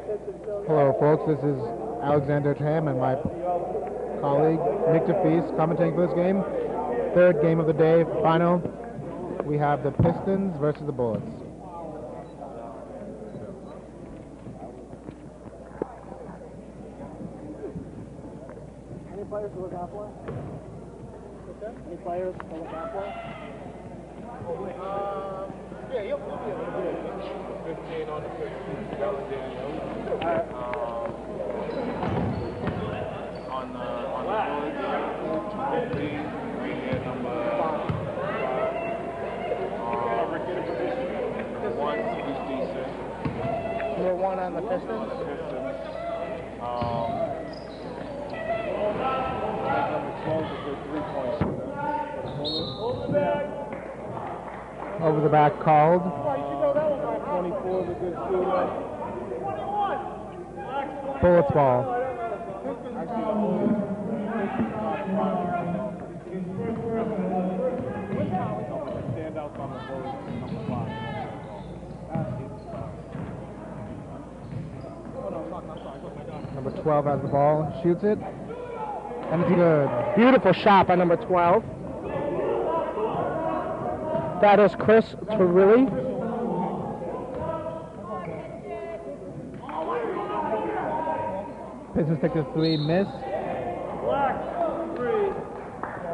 Hello, folks. This is Alexander Tam and my colleague Nick DeFeast commentating for this game. Third game of the day, final. We have the Pistons versus the Bullets. Any players to look out for? Any players to look out for? Yeah, you'll be able to do it. 15 on the 15. That was Daniel. On the Bullets, we had number 5. Rick in a position. 1, he's decent. Number 1 on the Pistons. Number 12 is the 3-point shooter. Over the back called. 24 is a good shooter. Bullets ball. Standouts on the Bullets, number 5. Number 12 has the ball, shoots it, and it's good. Beautiful shot by number 12. That is Chris Turilli. Pistons take the 3, miss.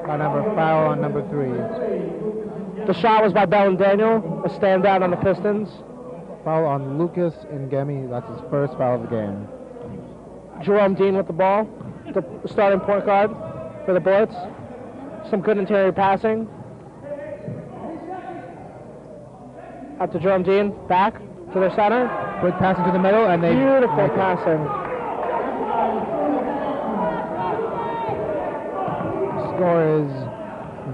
By foul on number 3. The shot was by Bell and Daniel, a standout on the Pistons. Foul on Lucas Ngemi. That's his first foul of the game. Jerome Dean with the ball, the starting point guard for the Bullets. Some good interior passing. Up to Jerome Dean, back to their center. Quick passing to the middle, and they... Beautiful passing. Score is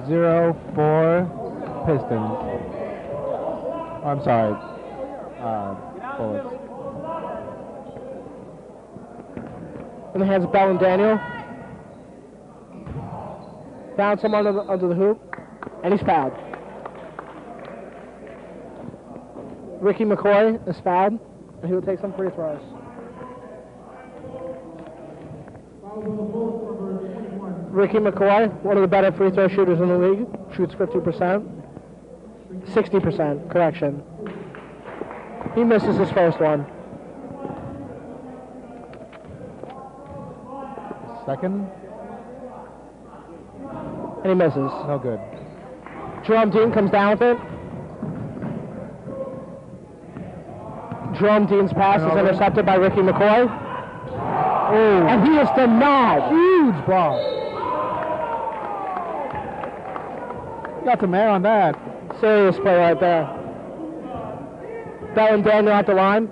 0-4 Pistons. Oh, I'm sorry. Bullets. In the hands of Bell and Daniel. Found someone under the hoop, and he's fouled. Ricky McCoy is fouled, and he will take some free throws. Ricky McCoy, one of the better free throw shooters in the league, shoots 50%. 60%, correction. He misses his first one. Second. And he misses. No good. Jerome Dean comes down with it. Jerome Dean's pass is intercepted by Ricky McCoy. Oh. And he is denied. Huge ball. Got some air on that. Serious play right there. Bell and Daniel at the line.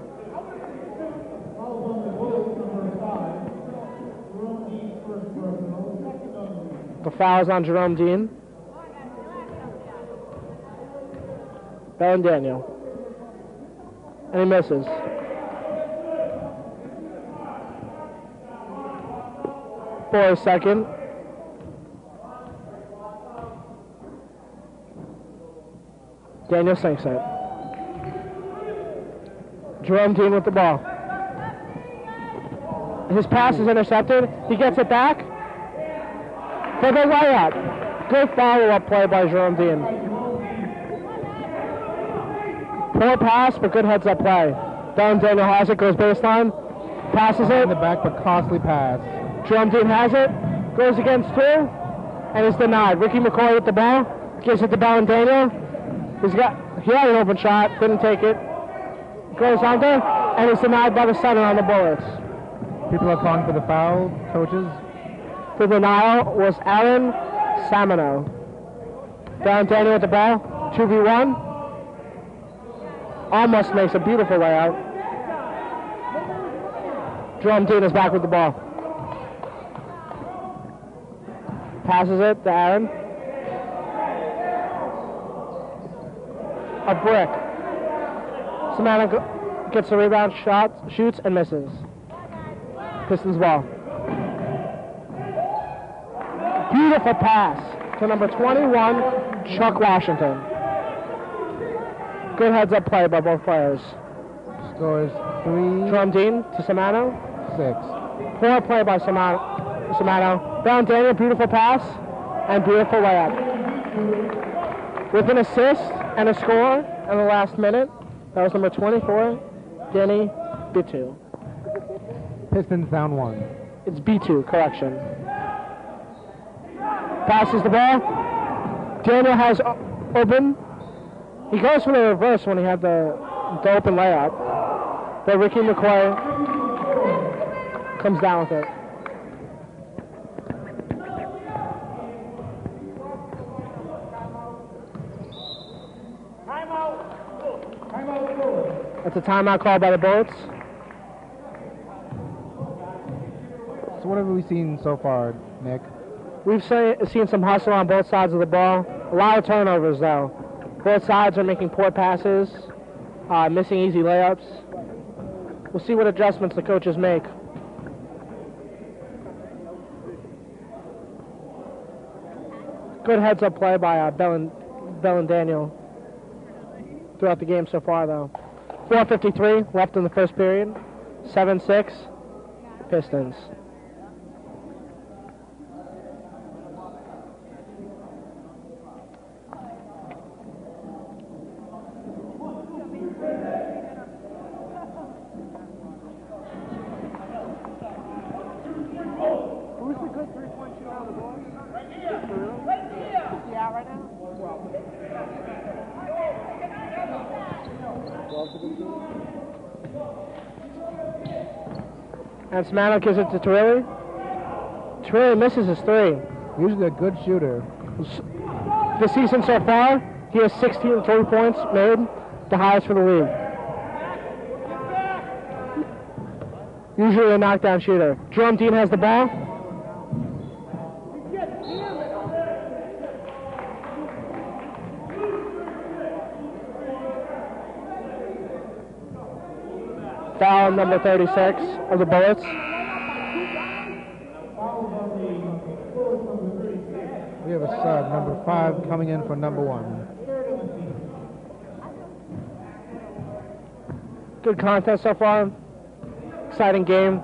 The foul is on Jerome Dean. Bell and Daniel. And he misses. For a second. Daniel sinks it. Jerome Dean with the ball. His pass is intercepted. He gets it back for the layup. Good follow-up play by Jerome Dean. Poor pass, but good heads-up play. Down Daniel has it, goes baseline, passes it. In the back, but costly pass. Jerome Dean has it, goes against 2, and is denied. Ricky McCoy with the ball, gives it to Bell and Daniel. He had an open shot, couldn't take it. Goes under, and is denied by the center on the Bullets. People are calling for the foul, coaches. The denial was Aaron Samino. Bell and Daniel with the ball, 2v1. Almost makes a beautiful layout. Jerome Dean is back with the ball. Passes it to Aaron. A brick. Samana gets the rebound, shoots, and misses. Pistons ball. Beautiful pass to number 21, Chuck Washington. Good heads-up play by both players. Scores 3, Jerome Dean to Samano. 6. Poor play by Samano. Brown Daniel, beautiful pass and beautiful layup. With an assist and a score in the last minute, that was number 24, Danny B2. Pistons down 1. It's B2, correction. Passes the ball. Daniel has open. He goes for the reverse when he had the open layup. But Ricky McCoy comes down with it. That's a timeout called by the Bullets. So what have we seen so far, Nick? We've seen some hustle on both sides of the ball. A lot of turnovers, though. Both sides are making poor passes, missing easy layups. We'll see what adjustments the coaches make. Good heads-up play by Bell and Daniel throughout the game so far, though. 4:53 left in the first period. 7-6, Pistons. And Samano gives it to Torelli. Torelli misses his three. Usually a good shooter. This season so far, he has 16 3 points made, the highest for the league. Usually a knockdown shooter. Jerome Dean has the ball. Foul number 36 of the Bullets. We have a sub, number 5, coming in for number 1. Good contest so far. Exciting game.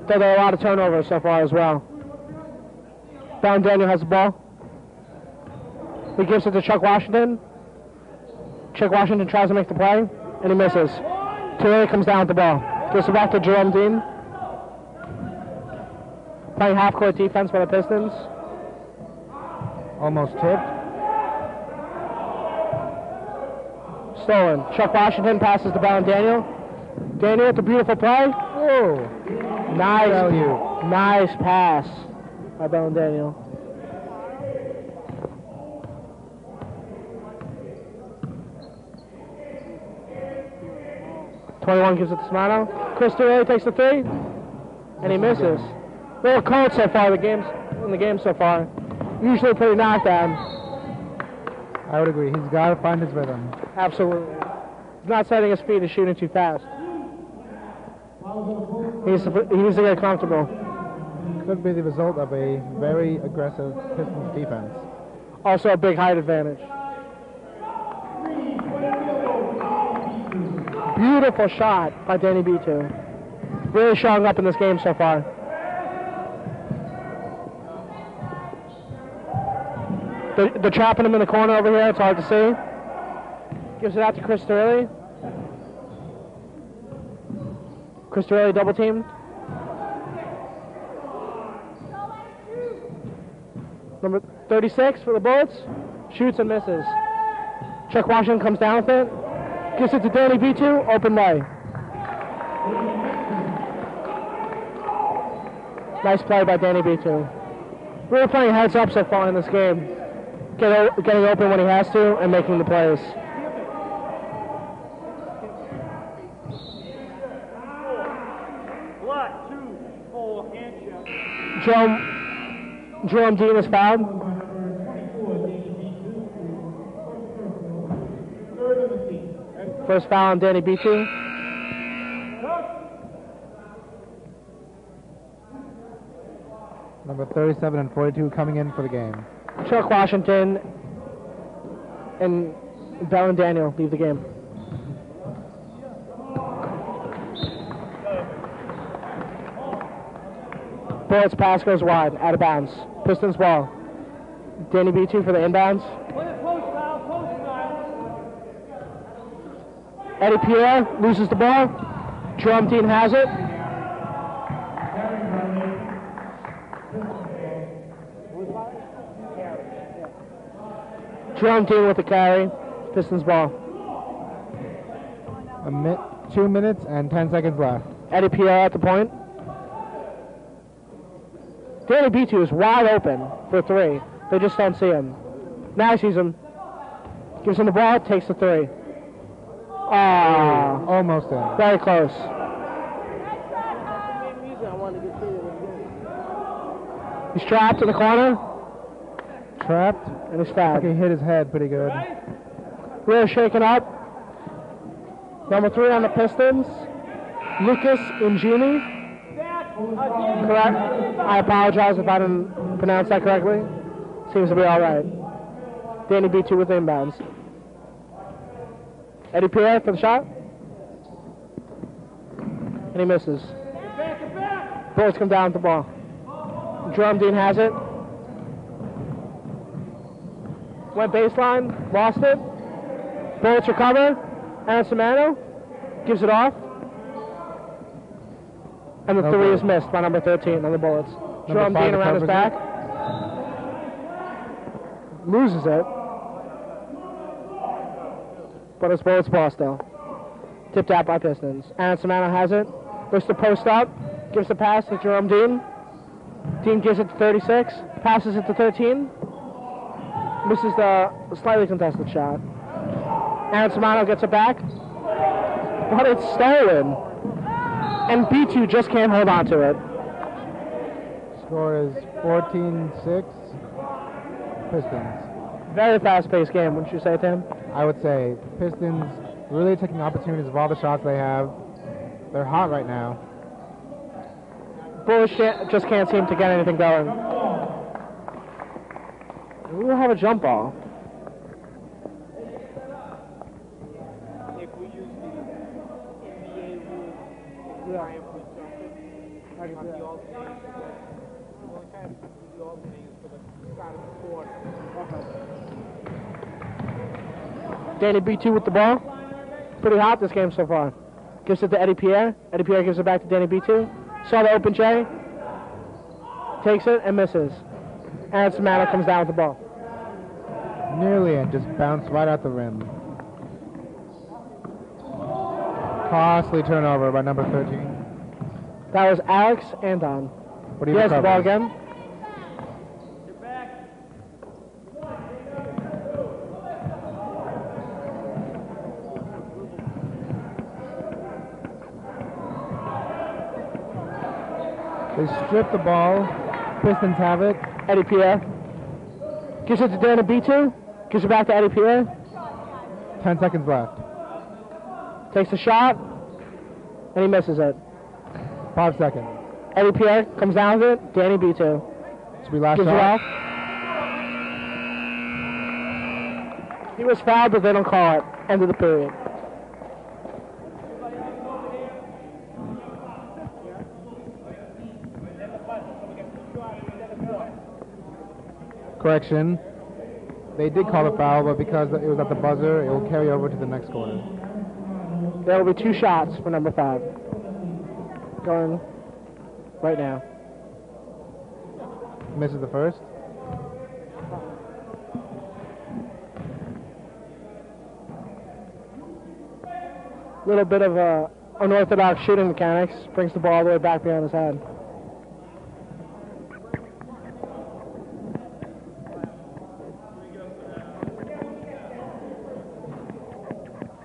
Though there are a lot of turnovers so far as well. Brown Daniel has the ball. He gives it to Chuck Washington. Chuck Washington tries to make the play, and he misses. Torelli comes down with the ball. Gives it back to Jerome Dean. Playing half-court defense for the Pistons. Almost tipped. Stolen. Chuck Washington passes to Brown Daniel. Daniel with a beautiful play. Whoa! Nice pass by Brown Daniel. .21 gives it to Samano. Chris Torelli takes the three, and he misses. A little cold so far in the game so far. Usually pretty knockdown. I would agree. He's got to find his rhythm. Absolutely. He's not setting his speed, he's shooting too fast. He needs to get comfortable. Could be the result of a very aggressive Pistons defense. Also a big height advantage. Beautiful shot by Danny B2. Really showing up in this game so far. They're trapping him in the corner over here. It's hard to see. Gives it out to Chris Torelli. Chris Torelli double teamed. Number 36 for the Bullets. Shoots and misses. Chuck Washington comes down with it. Gives it to Danny B2. Open lay. Nice play by Danny B2. Really playing heads up so far in this game. Getting open when he has to and making the plays. Jerome Dean is fouled. First foul on Danny B2. Number 37 and 42 coming in for the game. Chuck Washington and Bell and Daniel leave the game. Bullets pass goes wide, out of bounds. Pistons ball. Danny B2 for the inbounds. Eddie Pierre loses the ball. Jerome Dean has it. Jerome Dean with the carry. Pistons ball. 2 minutes and 10 seconds left. Eddie Pierre at the point. Danny B2 is wide open for three. They just don't see him. Now he sees him. Gives him the ball, takes the three. Ah, Almost in. very close. He's trapped in the corner, Trapped. and he's fouled. He hit his head pretty good. Really shaken up. Number 3 on the Pistons, Lucas Ingini. Correct? I apologize if I didn't pronounce that correctly. Seems to be all right. Danny B2 with inbounds. Eddie Pierre for the shot. And he misses. Bullets come down with the ball. Jerome Dean has it. Went baseline, lost it. Bullets recover. Aaron Samano gives it off. And the three is missed by number 13 on the Bullets. Jerome Dean around his back. Loses it. But it's Bullets ball still. Tipped out by Pistons. Aaron Samano has it. Looks to post up. Gives the pass to Jerome Dean. Dean gives it to 36. Passes it to 13. Misses the slightly contested shot. Aaron Samano gets it back. But it's stolen. And B2 just can't hold on to it. Score is 14-6. Pistons. Very fast-paced game, wouldn't you say, Tim? I would say Pistons really taking opportunities of all the shots they have. They're hot right now. Bulls just can't seem to get anything going. We will have a jump ball. If we use the NBA rule, Brian for jumping, on the alternating, the only time we do the alternating is for the side of the court. Danny B2 with the ball. Pretty hot this game so far. Gives it to Eddie Pierre. Eddie Pierre gives it back to Danny B2. Saw the open J. Takes it and misses. Aaron Samano comes down with the ball. Nearly in, just bounced right out the rim. Costly turnover by number 13. That was Alex Andon. What do He you has the ball recover? again. They strip the ball. Pistons have it. Eddie Pierre. Gives it to Danny B2. Gives it back to Eddie Pierre. 10 seconds left. Takes the shot. And he misses it. 5 seconds. Eddie Pierre comes down with it. Danny B2. This will be last Gives it shot. off. He was fouled, but they don't call it. End of the period. Correction. They did call the foul, but because it was at the buzzer, it will carry over to the next quarter. There will be 2 shots for number 5. Going right now. Misses the first. Little bit of unorthodox shooting mechanics. Brings the ball all the way back behind his head.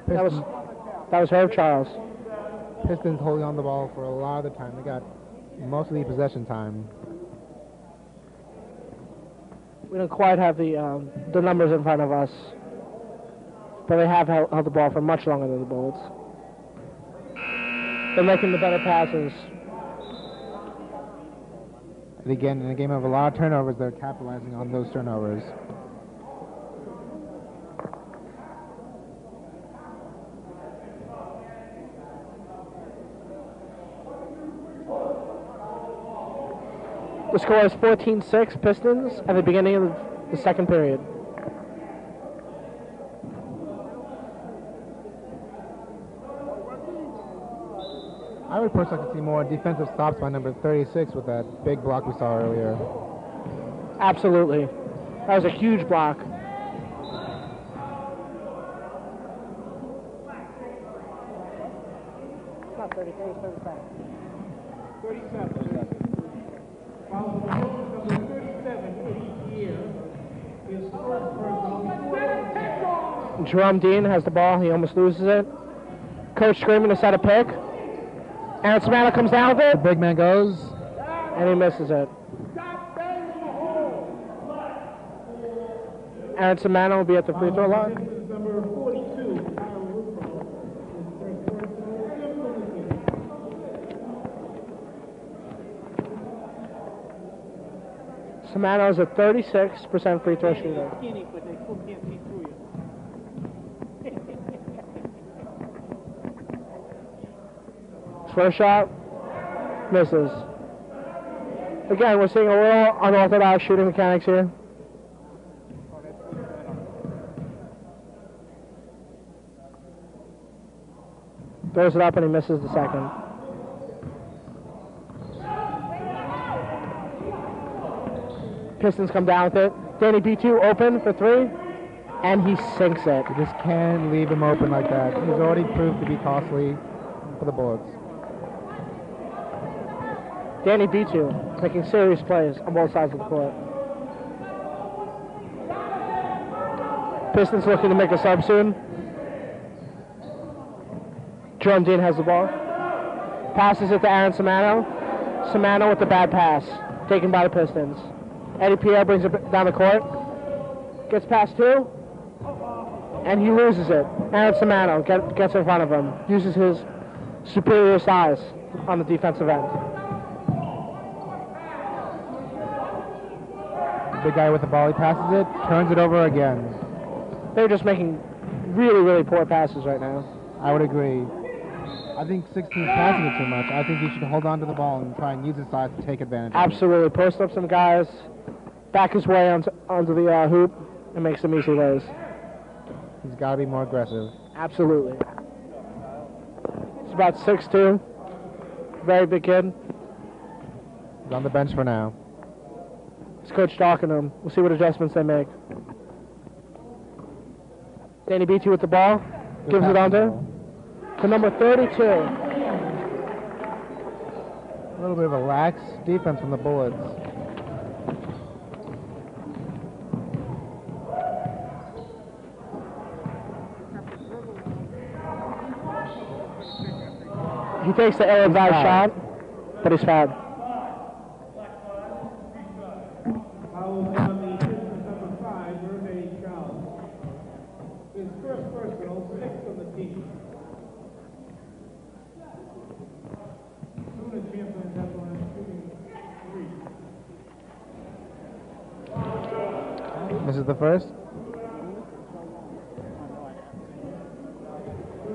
That was Herb Charles. Pistons holding on the ball for a lot of the time. They got most of the possession time. We don't quite have the numbers in front of us, but they have held the ball for much longer than the Bullets. They're making the better passes. And again, in a game of a lot of turnovers, they're capitalizing on those turnovers. The score is 14-6 Pistons at the beginning of the second period. I would personally like to see more defensive stops by number 36 with that big block we saw earlier. Absolutely. That was a huge block. Not 33, it's 37. 37. While the number 37 for each year is first personal. Jerome Dean has the ball. He almost loses it. Coach screaming to set a pick. Aaron Samana comes down with The it, big man goes. and he misses it. Aaron Samana will be at the free throw line. Number 42. Samana is a 36% free throw shooter. Skinny, but they still can't see through you. First shot, misses. Again, we're seeing a little unorthodox shooting mechanics here. Throws it up and he misses the second. Pistons come down with it. Danny B2 open for three, and he sinks it. You just can't leave him open like that. He's already proved to be costly for the Bullets. Danny B2 making serious plays on both sides of the court. Pistons looking to make a sub soon. Jerome Dean has the ball. Passes it to Aaron Samano. Samano with the bad pass, taken by the Pistons. Eddie Pierre brings it down the court. Gets past two, and he loses it. Aaron Samano gets in front of him. Uses his superior size on the defensive end. Big guy with the ball, he passes it, turns it over again. They're just making really, really poor passes right now. I would agree. I think 16 is passing it too much. I think he should hold on to the ball and try and use his size to take advantage of it. Absolutely. Post up some guys, back his way onto the hoop, and make some easy lays. He's got to be more aggressive. Absolutely. He's about 6'2". Very big kid. He's on the bench for now. It's Coach talking to him. We'll see what adjustments they make. Danny B2 with the ball. Gives it on to number 32. A little bit of a lax defense from the Bullets. He takes the air dive shot, but he's fouled. Foul on the Pistons number 5, Hervé Charles. His first personal, 6th on the team. Soon as champions have on shooting 3. This is the first.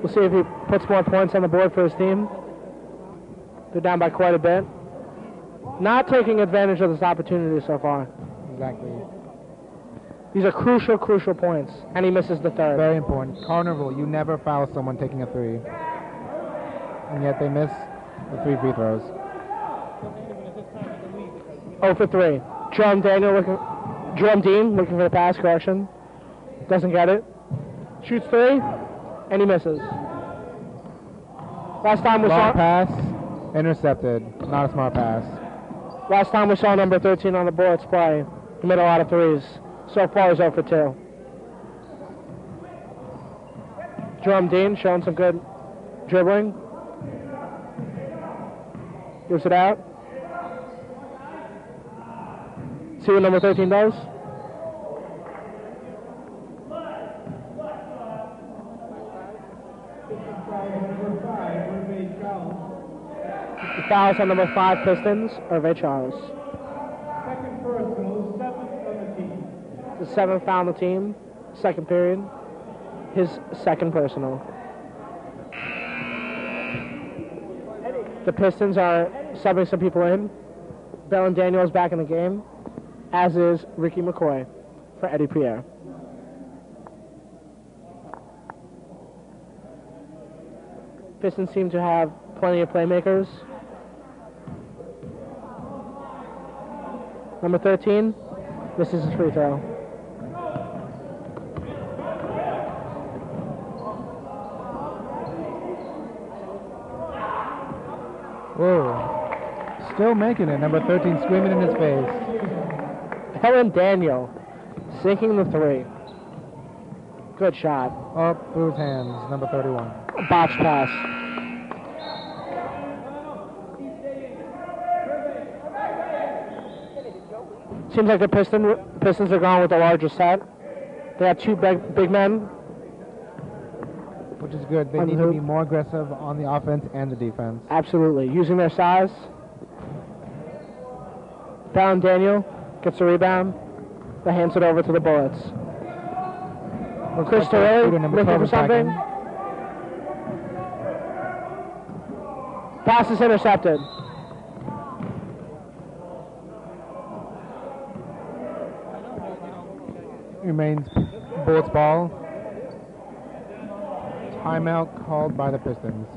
We'll see if he puts more points on the board for his team. They're down by quite a bit. Not taking advantage of this opportunity so far. Exactly. These are crucial, crucial points. And he misses the third. Very important. Carnival, you never foul someone taking a three. And yet they miss the 3 free throws. 0 for 3. Jerome Dean looking for the pass, correction. Doesn't get it. Shoots 3, and he misses. Last time we Long saw pass, intercepted. Not a smart pass. Last time we saw number 13 on the Bullets play, he made a lot of threes. So far he's 0 for 2. Jerome Dean showing some good dribbling. Gives it out. See what number 13 does? The fouls on number 5 Pistons, Hervé Charles. Second personal, 7th on the team. The 7th foul on the team, second period. His second personal. The Pistons are subbing some people in. Bell and Daniels back in the game, as is Ricky McCoy for Eddie Pierre. Pistons seem to have plenty of playmakers. Number 13, misses his free throw. Whoa. Still making it. Number 13 screaming in his face. Helen Daniel sinking the three. Good shot. Up through his hands. Number 31. Botched pass. Seems like the Pistons are going with the larger set. They have two big men. Which is good. They need to be more aggressive on the offense and the defense. Absolutely. Using their size. Bell Daniel gets the rebound. They hands it over to the Bullets. Chris Torrey looking for something. Pass is intercepted. Remains Bullets ball. Timeout called by the Pistons.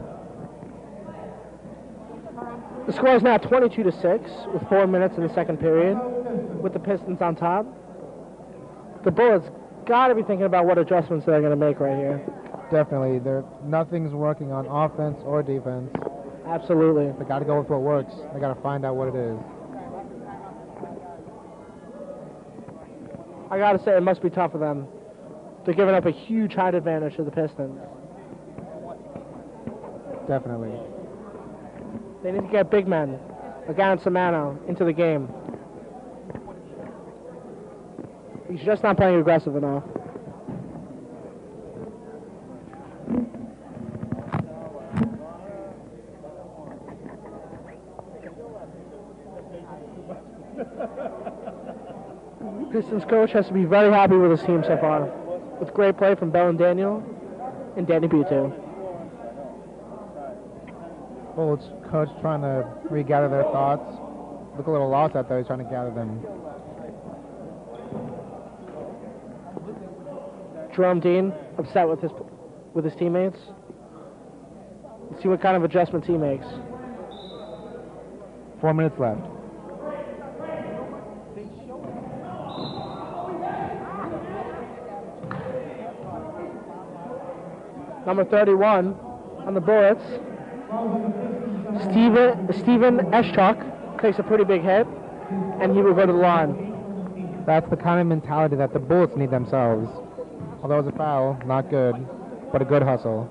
The score is now 22-6 with 4 minutes in the second period, with the Pistons on top. The Bullets got to be thinking about what adjustments they're going to make right here. Definitely. Nothing's working on offense or defense. Absolutely. They got to go with what works. They got to find out what it is. I got to say, it must be tough for them. They're giving up a huge height advantage to the Pistons. Definitely. They need to get big men, again Samano, into the game. He's just not playing aggressive enough. Pistons coach has to be very happy with his team so far, with great play from Bell and Daniel and Danny B2. Bullets coach trying to regather their thoughts. Look a little lost out there. He's trying to gather them. Jerome Dean upset with his teammates. Let's see what kind of adjustments he makes. 4 minutes left. Number 31 on the Bullets. Steven Eschok takes a pretty big hit, and he will go to the line. That's the kind of mentality that the Bullets need themselves. Although it was a foul, not good, but a good hustle.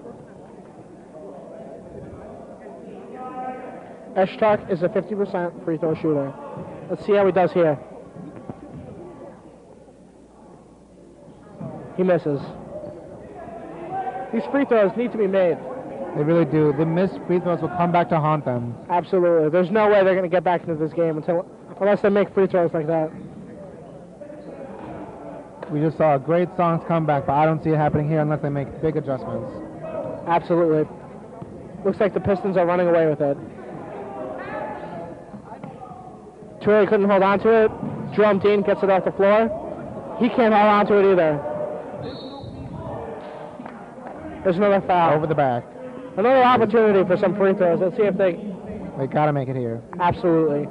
Eschok is a 50% free throw shooter. Let's see how he does here. He misses. These free throws need to be made. They really do. The missed free throws will come back to haunt them. Absolutely. There's no way they're going to get back into this game unless they make free throws like that. We just saw a great Songs comeback, but I don't see it happening here unless they make big adjustments. Absolutely. Looks like the Pistons are running away with it. Torrey couldn't hold on to it. Jerome Dean gets it off the floor. He can't hold on to it either. There's another foul. Over the back. Another opportunity for some free throws. Let's see if they got to make it here. Absolutely.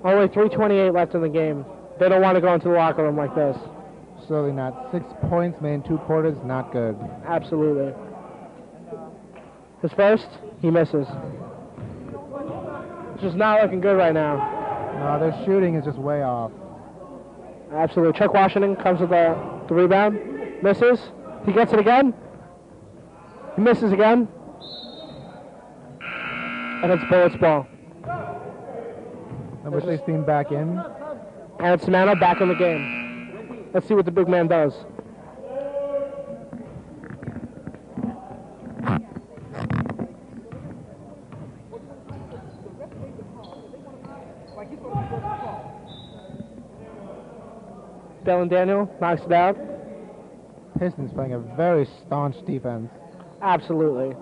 Only 3:28 left in the game. They don't want to go into the locker room like this. Certainly not. 6 points made in 2 quarters, not good. Absolutely. His first, he misses. It's just not looking good right now. No, their shooting is just way off. Absolutely. Chuck Washington comes with the rebound. Misses. He gets it again. He misses again. And it's Bullets ball. Number 16 back in. And it's Samano back in the game. Let's see what the big man does. Bell and Daniel knocks it out. Pistons playing a very staunch defense. Absolutely.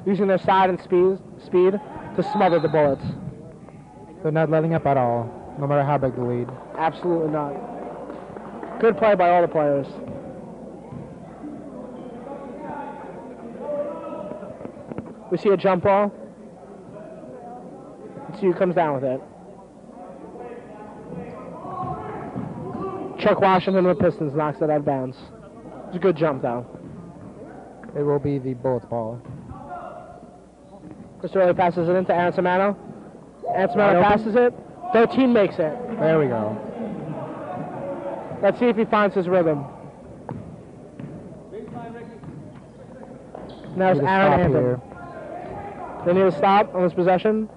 Using their side and speed to smother the Bullets. They're not letting up at all, no matter how big the lead. Absolutely not. Good play by all the players. We see a jump ball. Let's see who comes down with it. Chuck Washington of the Pistons knocks it out of bounds. It's a good jump, though. It will be the Bullets ball. Cristovelli passes it into Ansimano. Ansimano passes it. 13 makes it. There we go. Let's see if he finds his rhythm. Now it's Need to Aaron stop Anthem. here. They need to stop on this possession.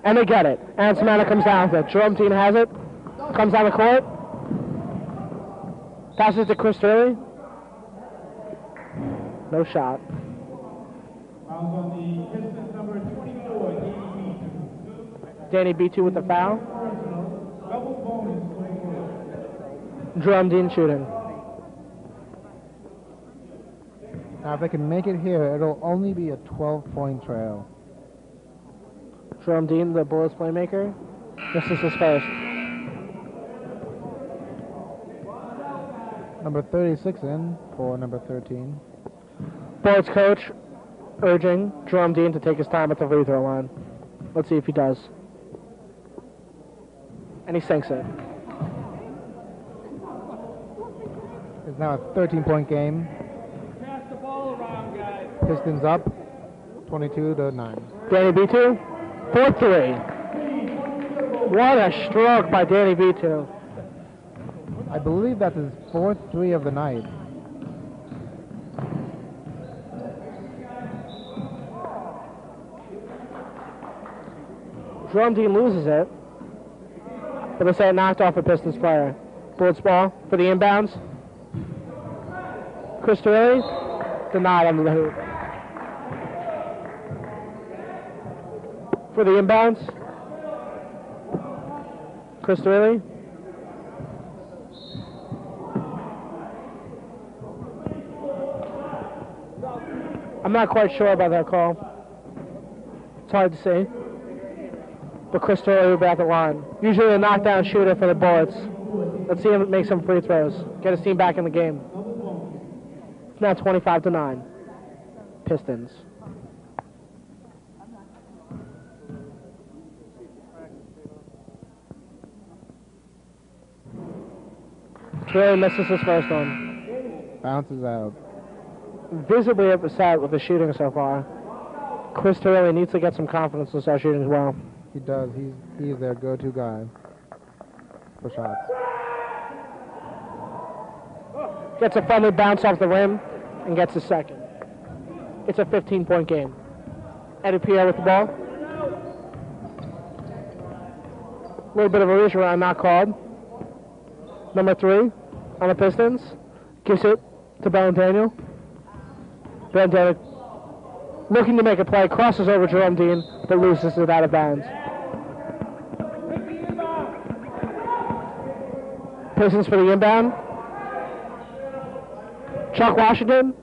And they get it. Ansimano comes down with it. Jerome Dean has it. Comes down the court. Passes to Chris Turley. No shot. On the Pistons number 24, Danny B2 with the foul. double bonus. Jerome Dean shooting. Now, if they can make it here, it'll only be a 12-point trail. Jerome Dean, the Bullets playmaker. This is his first. Number 36 in for number 13. Bullets coach urging Jerome Dean to take his time at the free throw line. Let's see if he does. And he sinks it. It's now a 13-point game. Pass the ball around, guys. Pistons up, 22-9. Danny B2, 4-3. What a stroke by Danny B2. I believe that's his fourth 3 of the night. Jerome Dean loses it. But they say it knocked off a Pistons player. Bullets ball for the inbounds. Chris Turley denied under the hoop. For the inbounds. Chris Turley. I'm not quite sure about that call. It's hard to say. But Chris Turley will be at the line. Usually a knockdown shooter for the Bullets. Let's see him make some free throws. Get his team back in the game. It's now 25-9. Pistons. Turley misses his first one. Bounces out. Visibly upset with the shooting so far. Chris Turley needs to get some confidence to start shooting as well. He does. He's their go-to guy for shots. Gets a friendly bounce off the rim and gets his second. It's a 15-point game. Eddie Pierre with the ball. A little bit of a reach around, not called. Number 3 on the Pistons. Gives it to Daniel. Daniel looking to make a play, crosses over Jerome Dean, but loses it out of bounds. Pistons for the inbound. Chuck Washington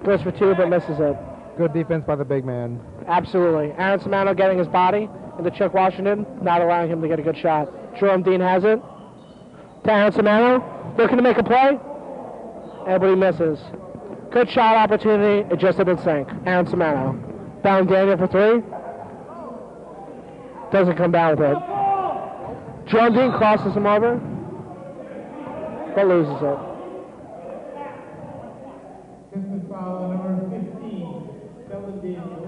goes for 2, but misses it. Good defense by the big man. Absolutely. Aaron Simano getting his body into Chuck Washington, not allowing him to get a good shot. Jerome Dean has it. To Aaron Simano, looking to make a play, but he misses. Good shot opportunity, it just didn't sink. Aaron Simano. Down Daniel for 3. Doesn't come down with it. Jerome Dean crosses him over, but loses it. Pistons foul number 15, Bella Daniel.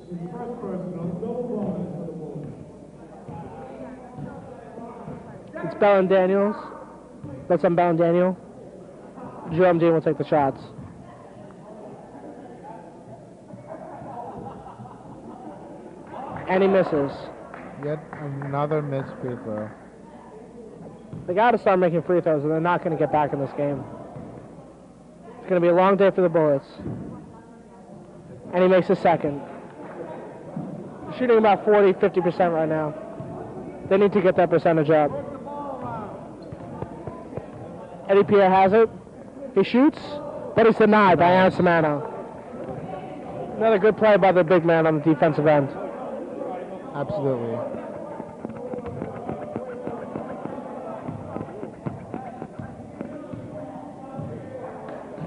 His first personal, double bonus for the Bulls. It's Bell and Daniels. That's on Bell and Daniel. Jerome Dean will take the shots. And he misses. Yet another missed free throw. They got to start making free throws, or they're not going to get back in this game. It's going to be a long day for the Bullets. And he makes a second. Shooting about 40-50% right now. They need to get that percentage up. Eddie Pierre has it. He shoots, but he's denied by Aaron Simano. Another good play by the big man on the defensive end. Absolutely.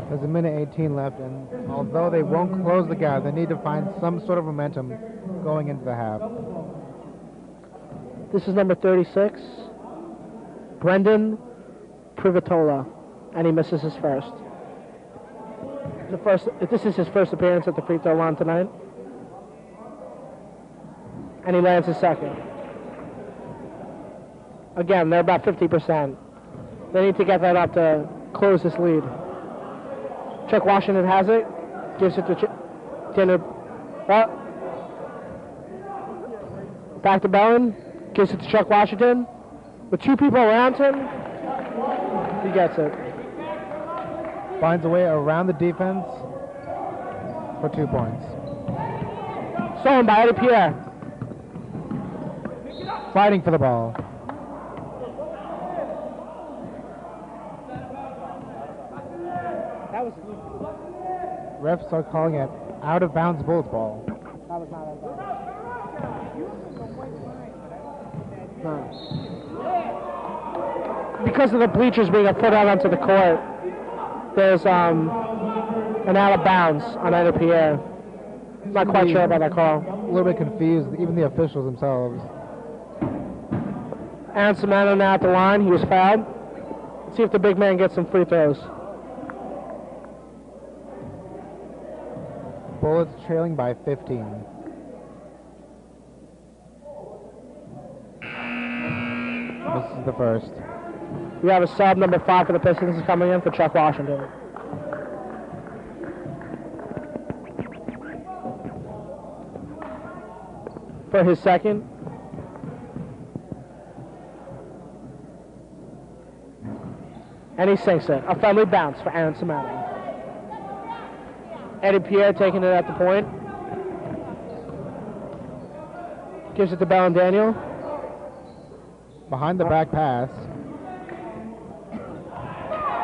There's a minute 18 left, and although they won't close the gap, they need to find some sort of momentum going into the half. This is number 36, Brendan Privatola, and he misses his first. This is his first appearance at the free throw line tonight, and he lands his second. Again, they're about 50%. They need to get that up to close this lead. Chuck Washington has it, gives it to Tanner. Back to Bellin, gives it to Chuck Washington. With two people around him, he gets it. Finds a way around the defense for 2 points. Stolen by Eddie Pierre. Fighting for the ball. That was Refs are calling it out of bounds Bulls ball. That was not out of bounds. No. Because of the bleachers being a foot out onto the court, there's an out of bounds on Eddie Pierre. Not quite sure about that call. A little bit confused, even the officials themselves. Aaron Samano now at the line. He was fouled. Let's see if the big man gets some free throws. Bullets trailing by 15. This is the first. We have a sub, number 5 for the Pistons, coming in for Chuck Washington. For his second. And he sinks it. A friendly bounce for Aaron Samano. Eddie Pierre taking it at the point. Gives it to Bell and Daniel. Behind the back pass.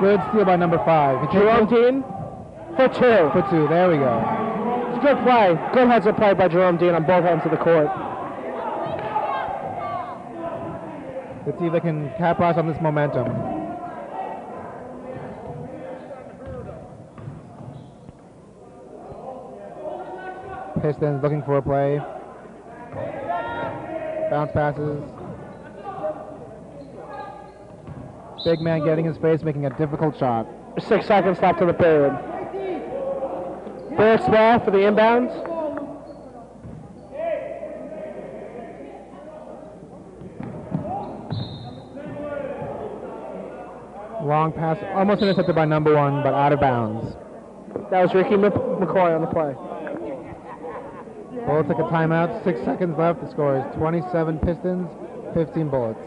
Good steal by number 5. Jerome Dean for 2. For 2, there we go. It's a good play. Good heads-up play by Jerome Dean on both ends of the court. Let's see if they can capitalize on this momentum. Pistons looking for a play. Bounce passes. Big man getting his face, making a difficult shot. 6 seconds left in the period. Derek Small for the inbounds. Long pass, almost intercepted by number 1, but out of bounds. That was Ricky McCoy on the play. Bullets take a timeout, 6 seconds left. The score is 27 Pistons, 15 Bullets.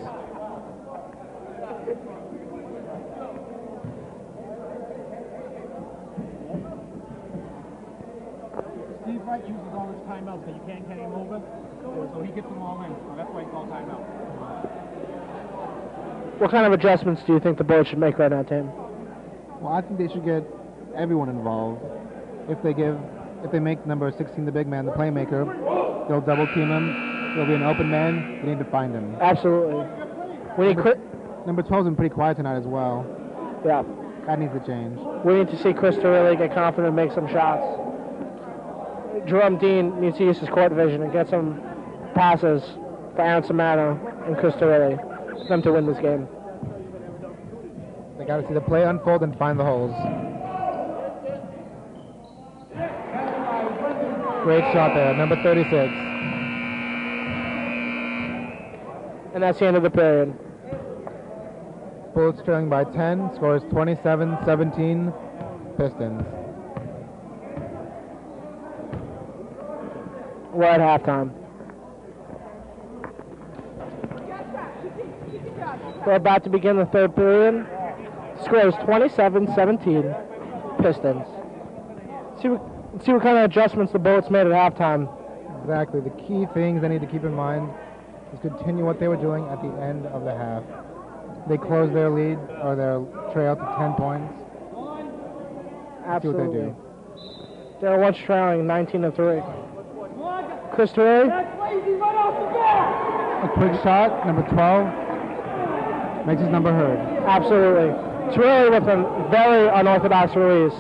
Steve Wright uses all his timeouts, but you can't carry him over, so he gets them all in. So that's why he calls timeout. What kind of adjustments do you think the Bullets should make right now, Tim? Well, I think they should get everyone involved. If they make number 16 the big man, the playmaker, they'll double team him. There'll be an open man. They need to find him. Absolutely. We need Number 12's been pretty quiet tonight as well. Yeah. That needs to change. We need to see Chris really get confident and make some shots. Jerome Dean needs to use his court vision and get some passes for Aaron Samano and Chris Torelli for them to win this game. They got to see the play unfold and find the holes. Great shot there, number 36. And that's the end of the period. Bullets trailing by 10, scores 27-17, Pistons. We're at halftime. We're about to begin the third period. Score is 27-17, Pistons. See what kind of adjustments the Bullets made at halftime. Exactly. The key things they need to keep in mind is continue what they were doing at the end of the half. They closed their lead or their trail to 10 points. Absolutely. See what they do. They're once trailing 19-3. Chris Torrey. A quick shot, number 12. Makes his number heard. Absolutely. It's really with a very unorthodox release.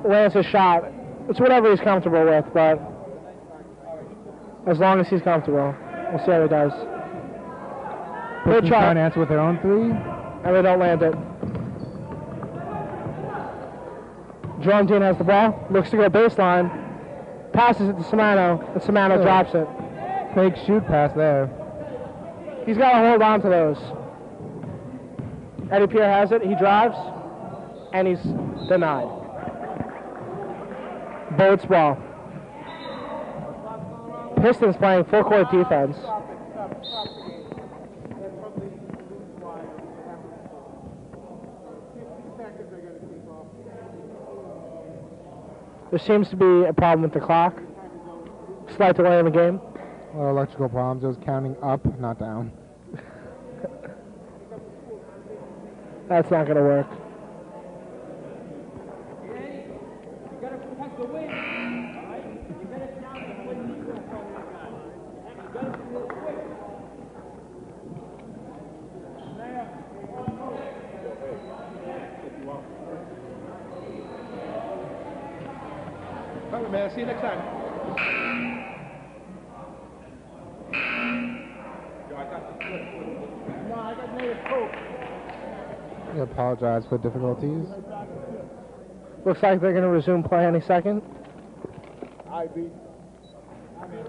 Lands a shot. It's whatever he's comfortable with, but as long as he's comfortable. We'll see how he does. Pistons trying to answer with their own three. And they don't land it. Jerome Dean has the ball. Looks to go baseline. Passes it to Samano, and Samano drops it. Fake shoot pass there. He's got to hold on to those. Eddie Pierre has it. He drives, and he's denied. Bullets ball. Pistons playing full court defense. There seems to be a problem with the clock. Slight delay in the game. Well, electrical problems. It was counting up, not down. That's not going to work. All right, man. See you next time. No, I got native coke. We apologize for difficulties. Looks like they're going to resume play any second. I beat. I mean,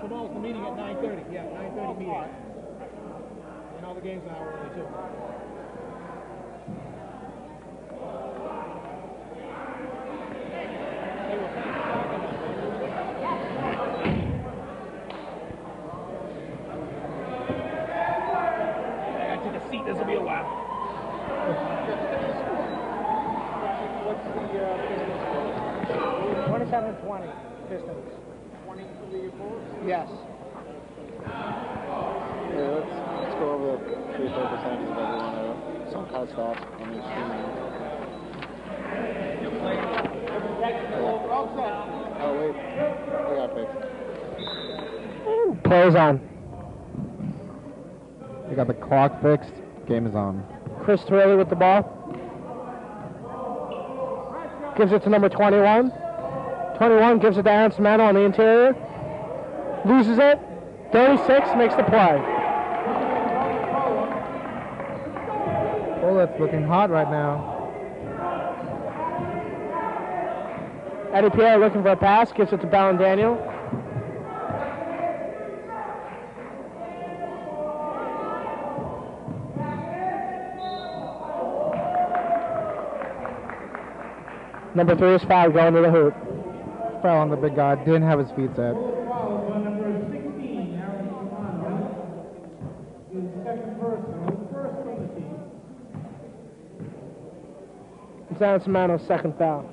tomorrow's the meeting at 9:30. Yeah, 9:30 meeting. And all the games now are early too. This will be a while. What's the Pistons? 27-20 Pistons. 20 for the Bulls? Yes. Yeah, let's go over the free throw percentages of everyone. Some cuts off on each team. Oh wait, I got fixed. Plays on. We got the clock fixed. Game is on. Chris Torelli with the ball. Gives it to number 21. 21 gives it to Aaron Samano on the interior. Loses it. 36 makes the play. Oh, that's looking hot right now. Eddie Pierre looking for a pass. Gives it to Ballon Daniel. Number 3 is fouled going to the hoop. Fell on the big guy. Didn't have his feet set. It's Aaron Samano's second foul.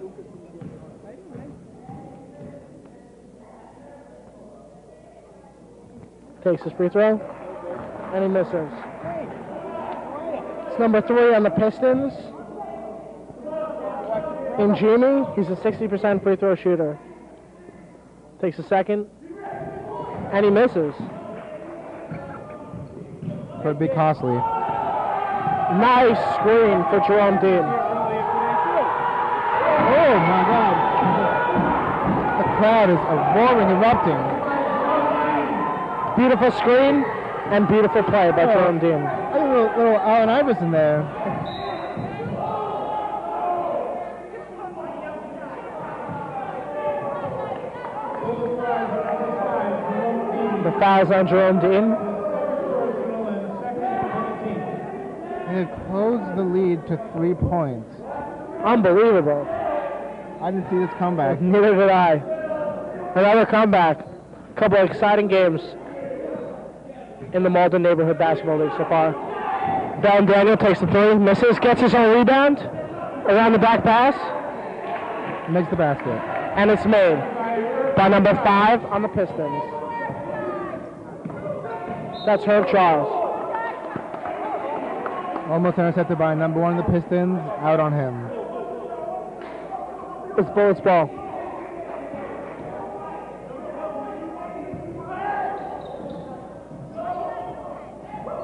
Takes his free throw, and he misses. It's number 3 on the Pistons. In Jimmy, he's a 60% free throw shooter. Takes a second, and he misses. Could be costly. Nice screen for Jerome Dean. Oh my God! The crowd is roaring, erupting. Beautiful screen and beautiful play by Jerome Dean. I think a little Allen Iverson there. The foul's on Jerome Dean. And it closed the lead to 3 points. Unbelievable. I didn't see this comeback. Neither did I. Another comeback. A couple of exciting games in the Malden Neighborhood Basketball League so far. Ballon Daniel takes the 3, misses, gets his own rebound, around the back pass, Makes the basket. and it's made by number 5 on the Pistons. That's Herb Charles. Almost intercepted by number 1 of the Pistons. Out on him. It's Bullets ball.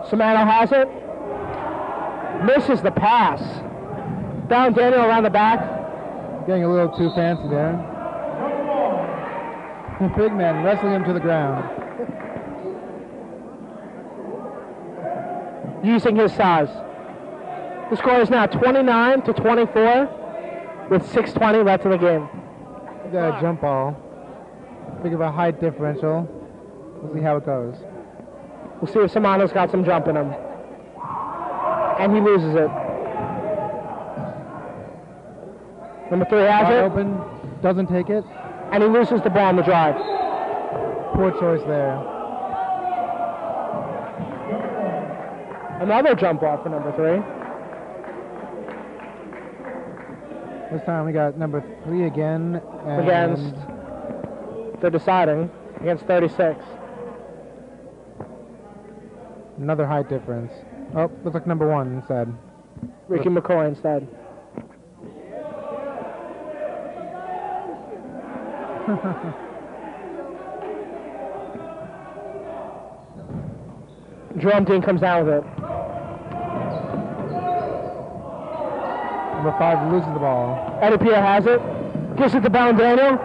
Samano has it. Misses the pass. Down Daniel around the back. Getting a little too fancy there. Big man wrestling him to the ground. Using his size. The score is now 29-24 with 6:20 left in the game. Got a jump ball. Big of a height differential. We'll see how it goes. We'll see if Samano's got some jump in him. And he loses it. Number 3 has Wide it. open, doesn't take it. And he loses the ball on the drive. Poor choice there. Another jump ball for number 3. This time we got number 3 again. And Against, they're deciding, against 36. another height difference. Oh, looks like number 1 instead. Ricky McCoy instead. Jerome Dean comes down with it. Number 5 loses the ball. Eddie Pierre has it. Gives it to Ballon Daniel.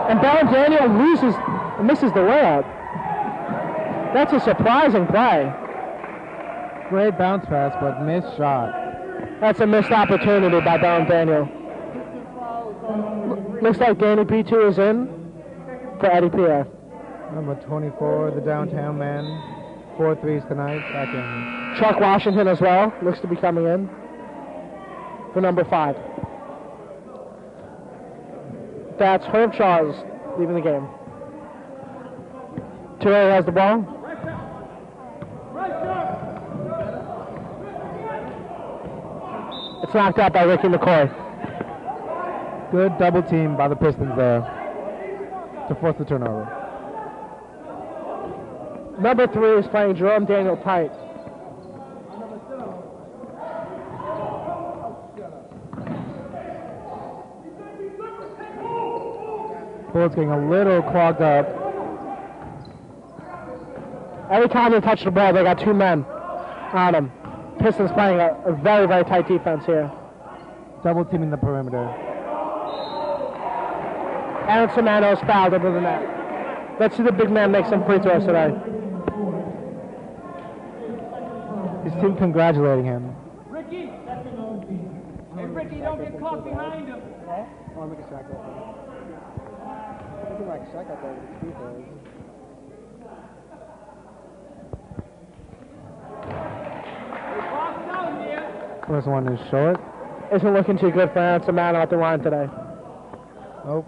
And Ballon Daniel misses the layup. That's a surprising play. Great bounce pass, but missed shot. That's a missed opportunity by Ballon Daniel. Looks like Danny B2 is in for Eddie Pierre. Number 24, the downtown man. 4 threes tonight. Back in. Chuck Washington as well. Looks to be coming in for number 5. That's Herb Charles leaving the game. Terrell has the ball. It's knocked out by Ricky McCoy. Good double team by the Pistons there to force the turnover. Number 3 is playing Jerome Daniel tight. Bullets getting a little clogged up. Every time they touch the ball, they got 2 men on them. Pistons playing a very, very tight defense here. Double teaming the perimeter. Aaron Samano's fouled under the net. Let's see the big man make some free throws today. His team congratulating him. Ricky! Hey, Ricky, don't get caught behind him. Oh, make a shot go. Looking like a shot got there with the free throws. First one is short. Isn't looking too good for Aaron Samano at the line today. Oh.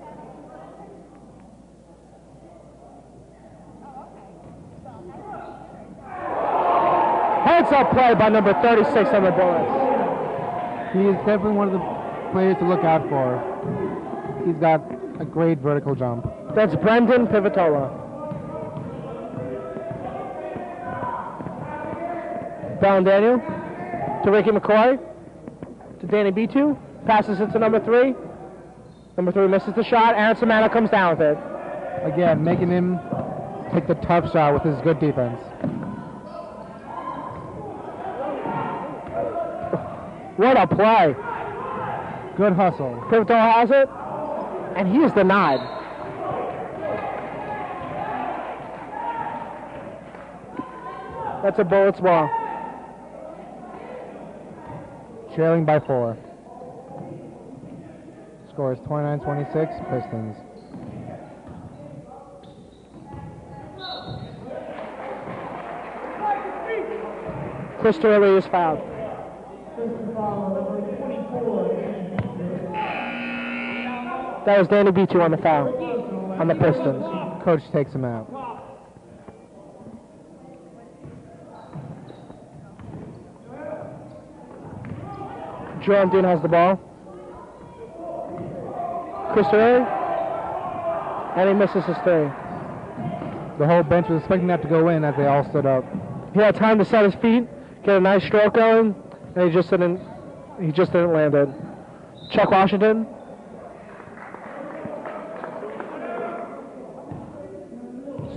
Heads up play by number 36 on the Bullets. He is definitely one of the players to look out for. He's got a great vertical jump. That's Brendan Pivotola. Ballon Daniel to Ricky McCoy to Danny B2. Passes it to number 3. Number 3 misses the shot. Aaron Samano comes down with it. Again, making him take the tough shot with his good defense. What a play. Good hustle. Pivotola has it, and he is denied. That's a Bullets ball. Trailing by 4. Score is 29-26, Pistons. Chris Turley is fouled. That was Danny B2 on the foul on the Pistons. Coach takes him out. Jerome Dean has the ball. Chris Turley, and he misses his 3. The whole bench was expecting that to go in as they all stood up. He had time to set his feet, get a nice stroke going, and he just didn't land it. Chuck Washington.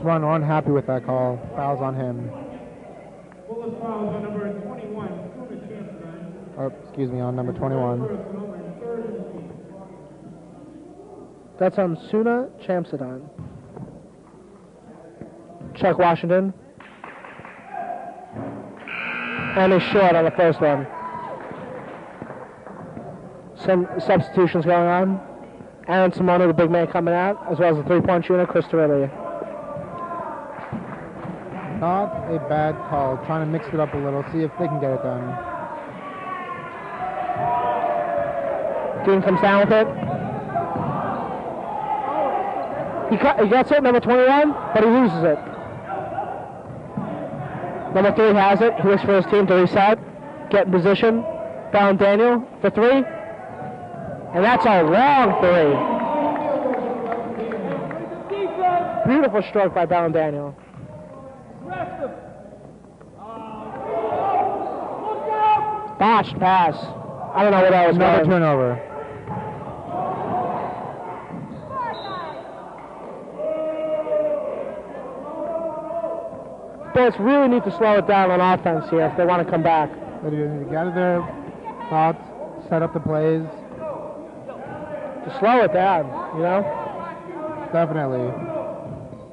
Swan unhappy with that call. Fouls on him. Or, excuse me, on number 21. That's on Suna Chamsadon. Chuck Washington. And he's short on the first one. Some substitutions going on. Aaron Simone, the big man, coming out, as well as the three-point shooter, Chris Torelli. Not a bad call. Trying to mix it up a little, see if they can get it done. Dean comes down with it. He gets it, number 21, but he loses it. Number 3 has it. He looks for his team to reset, get in position. Brown Daniel for 3. And that's a long 3. Beautiful stroke by Brown Daniel. Botched pass. I don't know what that was. Another turnover. Bullets really need to slow it down on offense here if they want to come back. They need to gather their thoughts, set up the plays. To slow it down, you know? Definitely.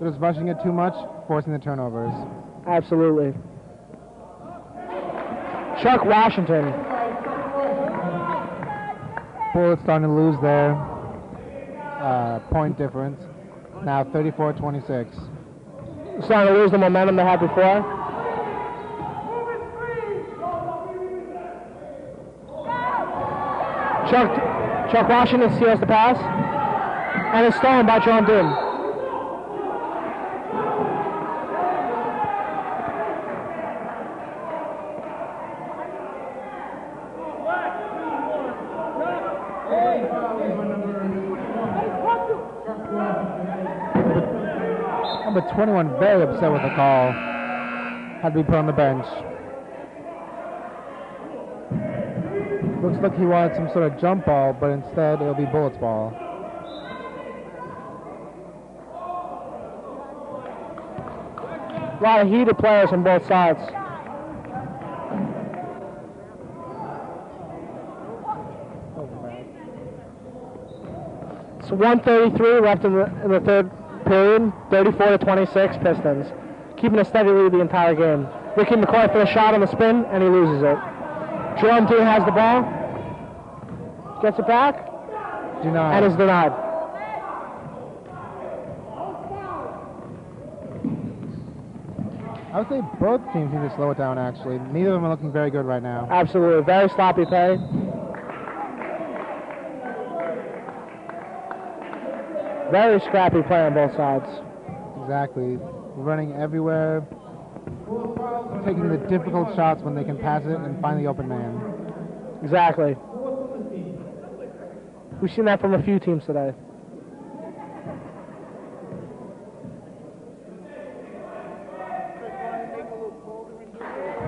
They're just rushing it too much, forcing the turnovers. Absolutely. Chuck Washington. Bullets starting to lose their point difference. Now 34-26. Starting to lose the momentum they had before. Chuck Washington steals the pass. And it's stolen by John Doom. Number 21 very upset with the call. Had to be put on the bench. Looks like he wanted some sort of jump ball, but instead it'll be Bullets ball. A lot of heated players on both sides. It's 1:33 left in the third period. 34-26 Pistons. Keeping a steady lead the entire game. Ricky McCoy for a shot on the spin, and he loses it. Jerome Dean has the ball. Gets it back. Denied. And is denied. I would say both teams need to slow it down, actually. Neither of them are looking very good right now. Absolutely. Very sloppy play. Very scrappy play on both sides. Exactly. Running everywhere. Taking the difficult shots when they can pass it and find the open man. Exactly. We've seen that from a few teams today.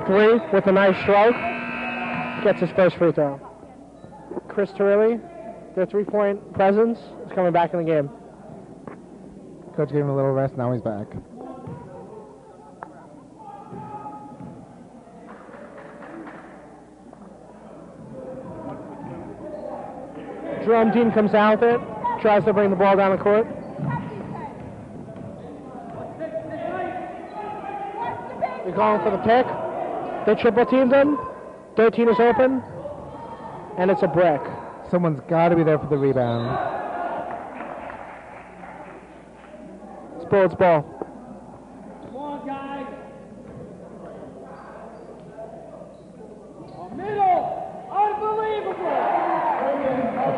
Three with a nice stroke. Gets his first free throw. Chris Torelli, their three-point presence, is coming back in the game. Coach gave him a little rest, now he's back. Jerome Dean comes down with it, tries to bring the ball down the court. They're going for the pick. They triple teamed him. 13 is open. And it's a brick. Someone's got to be there for the rebound. It's Bullets ball. Come on, guys. Middle. Unbelievable.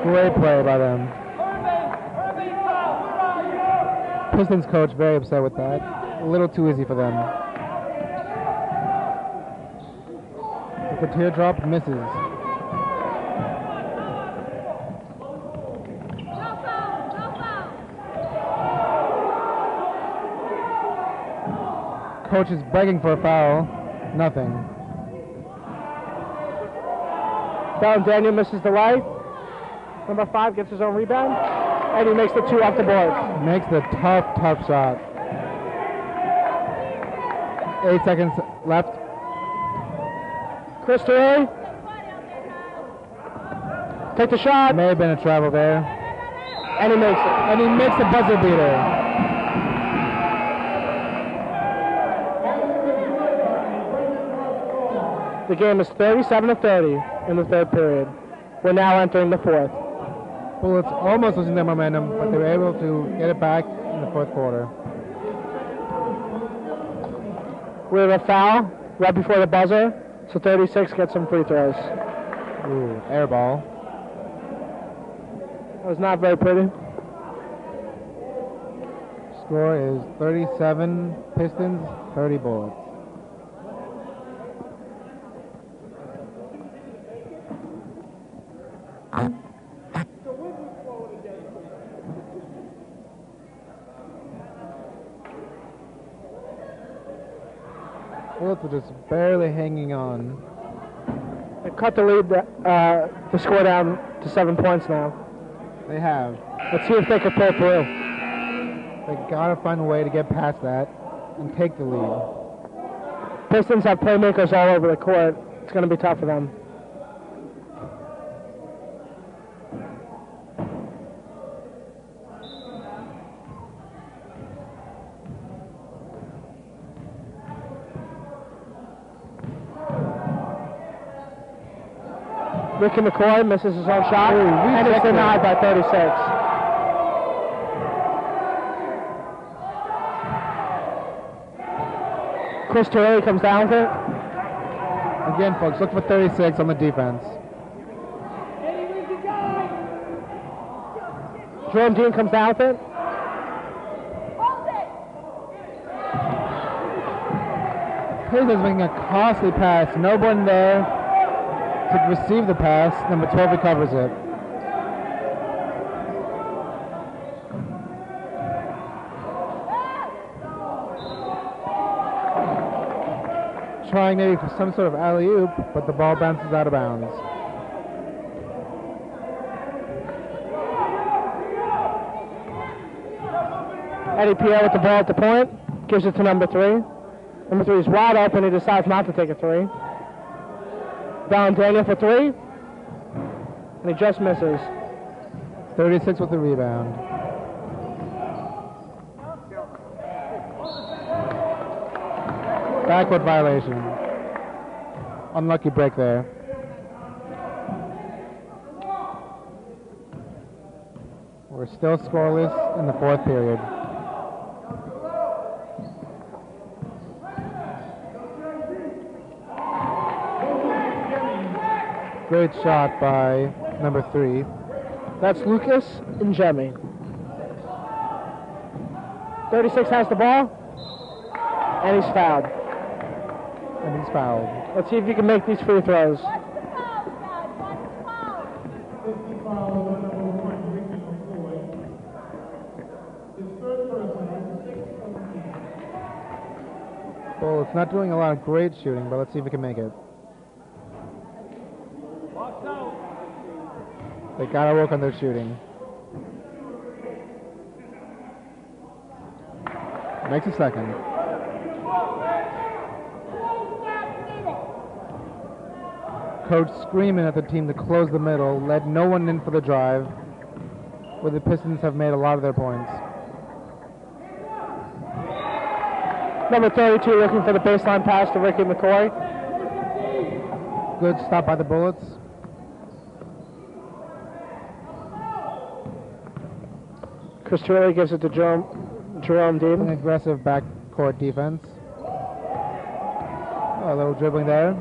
Great play by them. Irving, where are you? Pistons coach very upset with that. A little too easy for them. The teardrop misses. Coach is begging for a foul. Nothing. Down Daniel misses the light. Number 5 gets his own rebound. And he makes the 2 off the board. Makes the tough shot. 8 seconds left. Chris Terrell. Take the shot. May have been a travel there. And he makes it. And he makes the buzzer beater. The game is 37-30 in the third period. We're now entering the fourth. Bullets almost losing their momentum, but they were able to get it back in the fourth quarter. We have a foul right before the buzzer, so 36 gets some free throws. Ooh, air ball. That was not very pretty. Score is 37 Pistons, 30 Bullets. Bullets are just barely hanging on. They cut the lead, the score down to 7 points now. They have. Let's see if they can pull through. They gotta find a way to get past that and take the lead. Pistons have playmakers all over the court. It's going to be tough for them. Ricky McCoy misses his own shot, and it's denied by 36. Chris Terrell comes down with it. Again, folks, look for 36 on the defense. Jerome Dean comes down with it. Pistons making a costly pass. No one there to receive the pass. Number 12 recovers it. Trying maybe for some sort of alley-oop, but the ball bounces out of bounds. Eddie Pierre with the ball at the point. Gives it to number 3. Number 3 is wide open. He decides not to take a 3. Daniel for 3. And he just misses. 36 with the rebound. Backward violation. Unlucky break there. We're still scoreless in the fourth period. Great shot by number 3. That's Lucas and Jemmy. 36 has the ball. And he's fouled. And he's fouled. Let's see if he can make these free throws. Well, it's not doing a lot of great shooting, but let's see if he can make it. They gotta work on their shooting. Makes a second. Coach screaming at the team to close the middle, let no one in for the drive, where the Pistons have made a lot of their points. Number 32 looking for the baseline pass to Ricky McCoy. Good stop by the Bullets. Chris Turley gives it to Jerome Dean. An aggressive backcourt defense. Oh, a little dribbling there.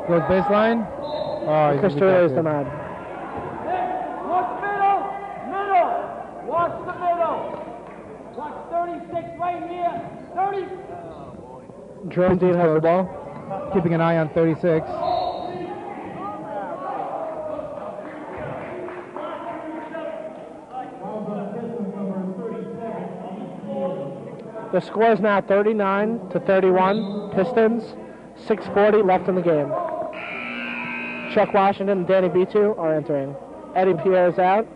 Goes baseline. Oh, Chris Turley is denied. Watch middle! Middle! Watch the middle! Watch 36 right here! 30! Jerome Dean has the ball. Keeping an eye on 36. The score is now 39-31. Pistons. 6:40 left in the game. Chuck Washington and Danny B2 are entering. Eddie Pierre is out.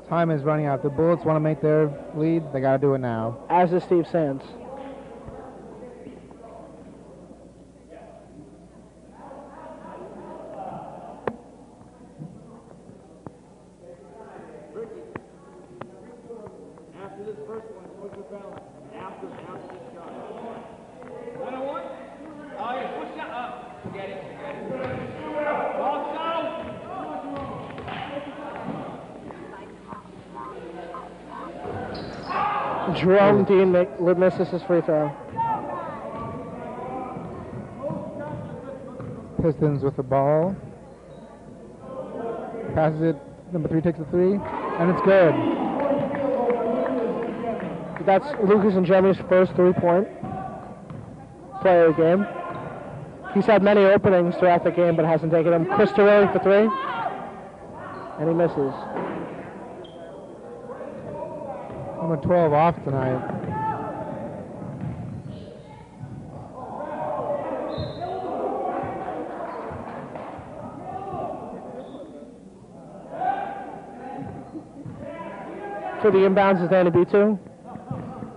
Time is running out. The Bullets want to make their lead. They got to do it now. As is Steve Sands. Jerome Dean misses his free throw. Pistons with the ball. Passes it. Number 3 takes the 3, and it's good. That's Lucas and Jeremy's first 3-point play of the game. He's had many openings throughout the game, but hasn't taken them. Chris Torelli for 3, and he misses. Number 12 off tonight. For the inbounds is Danny B2.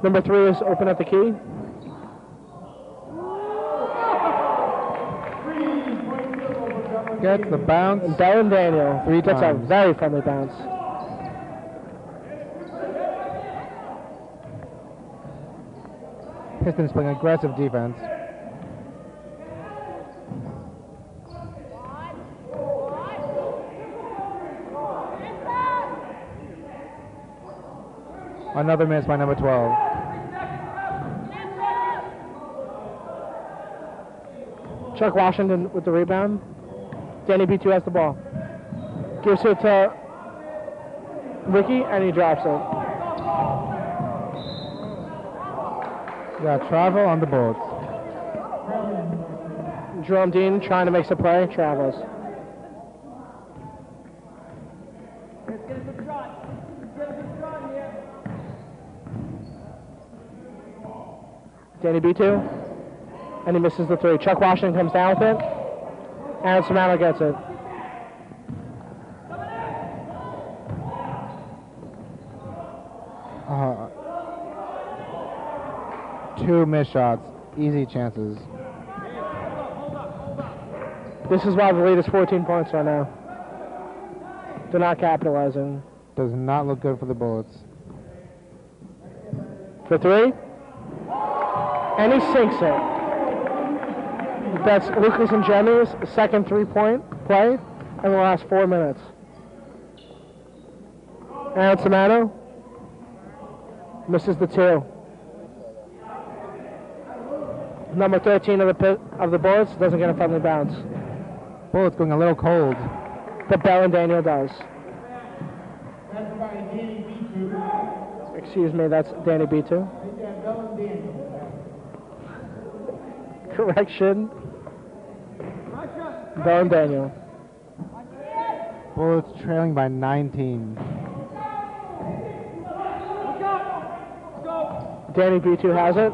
Number 3 is open at the key. Gets the bounce. And Darren Daniel 3 gets a times. very friendly bounce. Pistons playing aggressive defense. Another miss by number 12. Chuck Washington with the rebound. Danny B2 has the ball. Gives it to Ricky, and he drops it. Yeah, travel on the Bullets. Jerome Dean trying to make some play, travels. Danny B2, and he misses the 3. Chuck Washington comes down with it, and Samano gets it. Two missed shots, easy chances. This is why the lead is 14 points right now. They're not capitalizing. Does not look good for the Bullets. For 3, and he sinks it. That's Lucas and Jeremy's second 3-point play in the last 4 minutes. And Samano misses the 2. Number 13 of the Bullets doesn't get a friendly bounce. Bullets going a little cold. But Bell and Daniel does. Excuse me, that's Danny B2. Correction. Bell and Daniel. Bullets trailing by 19. Danny B2 has it.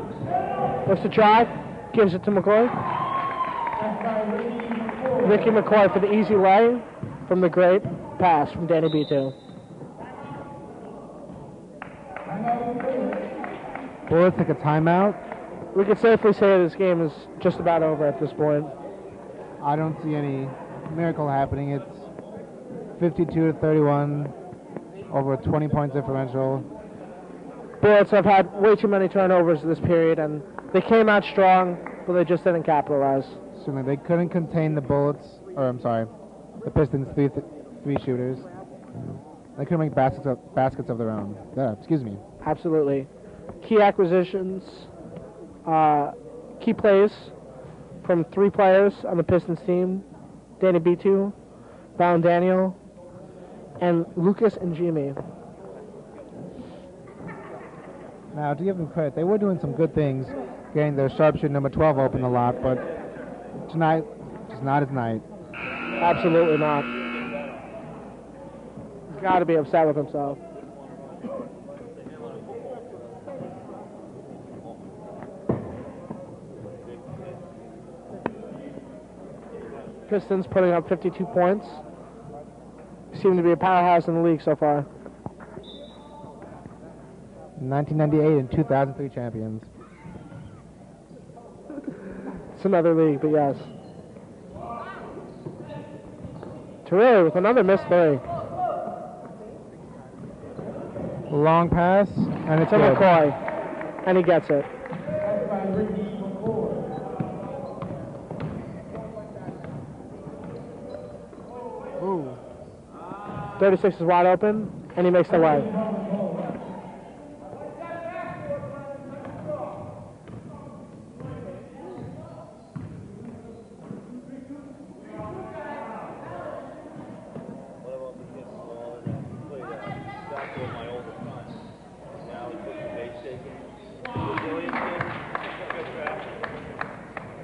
Wants to drive. Gives it to McCoy. Ricky McCoy for the easy lay from the great pass from Danny B2. Bullets take a timeout. We could safely say this game is just about over at this point. I don't see any miracle happening. It's 52-31, over a 20 points differential. Bullets have had way too many turnovers this period, and they came out strong, but they just didn't capitalize. Certainly, they couldn't contain the Bullets, or I'm sorry, the Pistons' three shooters. They couldn't make baskets of their own. Excuse me. Absolutely. Key acquisitions, key plays from 3 players on the Pistons team: Danny B2, Brown Daniel, and Lucas and Jimmy. Now, to give them credit, they were doing some good things, getting their sharpshooter number 12 open a lot, but tonight, just not his night. Absolutely not. He's got to be upset with himself. Pistons putting up 52 points. Seem to be a powerhouse in the league so far. 1998 and 2003 champions. It's another league, but yes. Torelli with another missed 3. Long pass, and it's To good. McCoy, and he gets it. Ooh. 36 is wide open, and he makes the lay.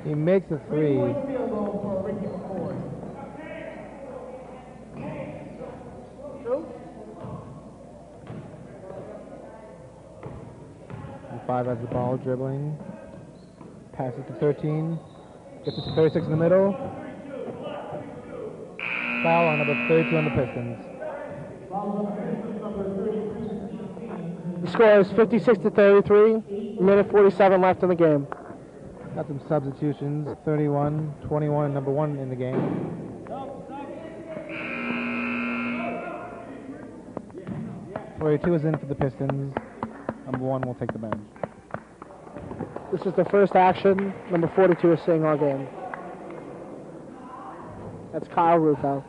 He makes a three. And 5 has the ball, dribbling. Passes to 13. Gets it to 36 in the middle. Foul on number 32 on the Pistons. The score is 56-33. Minute 47 left in the game. Got some substitutions. 31, 21, number 1 in the game. Two is in for the Pistons. Number 1 will take the bench. This is the first action. Number 42 is staying all game. That's Kyle Rufo.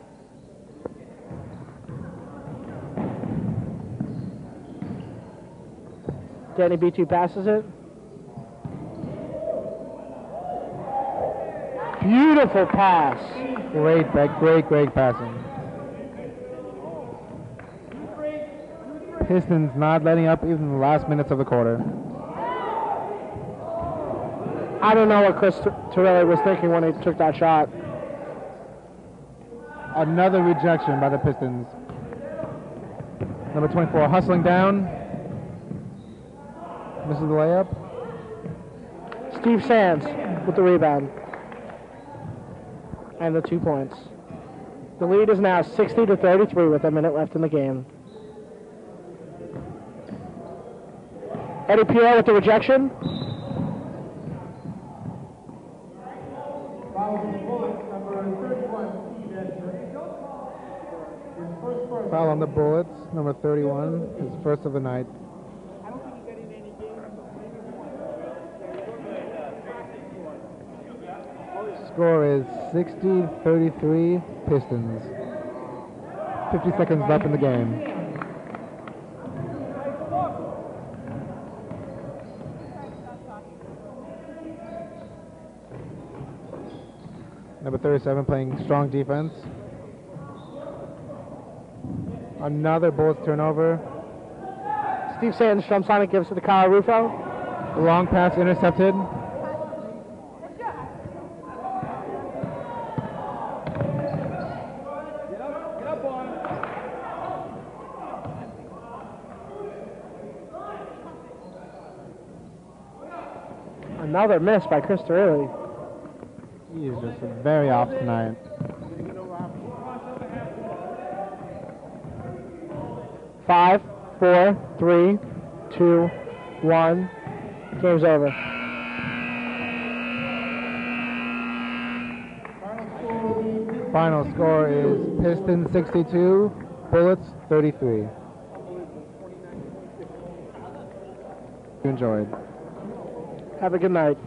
Danny B2 passes it. Beautiful pass. Great passing. Pistons not letting up even in the last minutes of the quarter. I don't know what Chris Torelli was thinking when he took that shot. Another rejection by the Pistons. Number 24 hustling down. Misses the layup. Steve Sands with the rebound. And the 2 points. The lead is now 60-33 with a minute left in the game. Eddie Pierre with the rejection. Foul on the Bullets, number 31, his first of the night. Score is 60-33 Pistons. 50 seconds left in the game. Number 37 playing strong defense. Another Bullets turnover. Steve Sands jumps on it, gives it to Kyle Rufo. The long pass intercepted. Another miss by Chris Torelli. He is just very off tonight. Five, 4, 3, 2, 1. Game's over. Final score is Pistons 62, Bullets 33. You enjoyed. Have a good night.